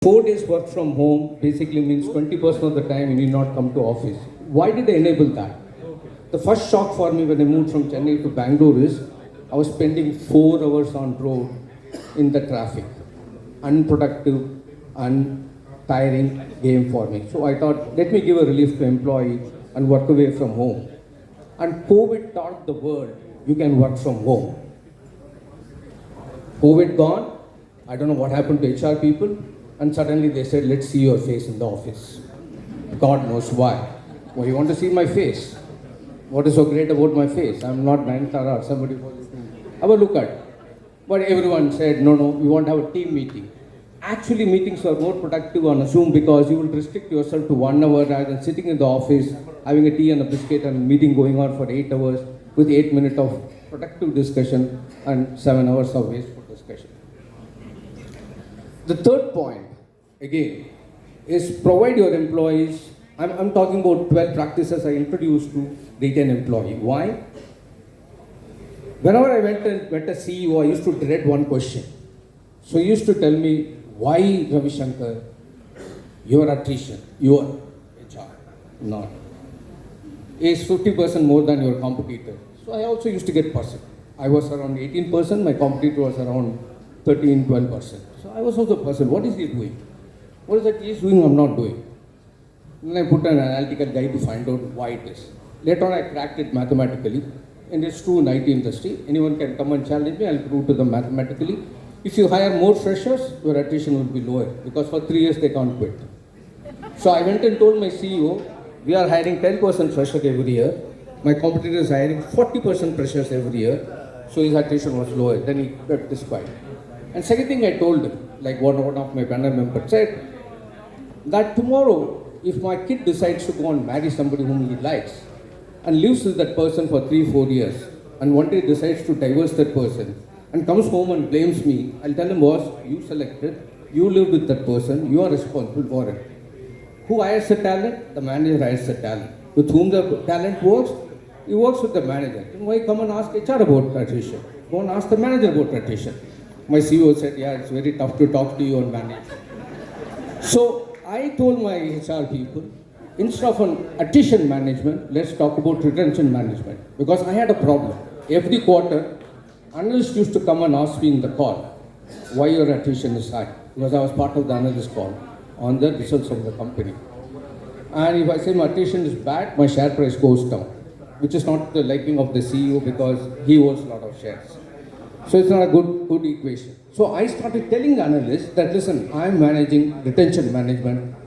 4 days work from home basically means 20% of the time you need not come to office. Why did I enable that? The first shock for me when I moved from Chennai to Bangalore is I was spending 4 hours on road in the traffic. Unproductive, tiring game for me. So I thought, let me give a relief to employee and work away from home. And COVID taught the world you can work from home. COVID gone, I don't know what happened to HR people, and suddenly they said, let's see your face in the office. God knows why. Well, you want to see my face? What is so great about my face? I'm not Nayanthara or somebody who wants to have a look at. But everyone said, no, we want to have a team meeting. Actually, meetings are more productive on Zoom because you will restrict yourself to 1 hour rather than sitting in the office, having a tea and a biscuit and a meeting going on for 8 hours with 8 minutes of productive discussion and 7 hours of wasteful discussion. The third point, again, is provide your employees. I'm talking about 12 practices I introduced to retain employee. Why? Whenever I met a CEO, I used to dread one question. So he used to tell me, why, Ravi Shankar, your attrition, your HR, not, is 50% more than your competitor. So I also used to get percent. I was around 18%, my competitor was around 13-12%. So I was also a person. What is he doing? What is that he is doing I'm not doing? Then I put an analytical guide to find out why it is. Later on I cracked it mathematically, and it's true in IT industry. Anyone can come and challenge me, I'll prove to them mathematically. If you hire more freshers, your attrition will be lower because for 3 years they can't quit. So I went and told my CEO, we are hiring 10% freshers every year. My competitor is hiring 40% freshers every year. So his attrition was lower. Then he got disqualified. And second thing I told him, like one of my panel members said, that tomorrow, if my kid decides to go and marry somebody whom he likes and lives with that person for 3-4 years, and one day decides to divorce that person and comes home and blames me, I'll tell him, boss, you selected, you lived with that person, you are responsible for it. Who hires the talent? The manager hires the talent. With whom the talent works? He works with the manager. Then why come and ask HR about attrition? Go and ask the manager about attrition. My CEO said, yeah, it's very tough to talk to you and manage. So I told my HR people, instead of an attrition management, let's talk about retention management. Because I had a problem. Every quarter, analysts used to come and ask me in the call, why your attrition is high? Because I was part of the analyst call on the results of the company. And if I say my attrition is bad, my share price goes down, which is not the liking of the CEO because he owns a lot of shares. So it's not a good equation. So I started telling the analysts that, listen, I'm managing retention management.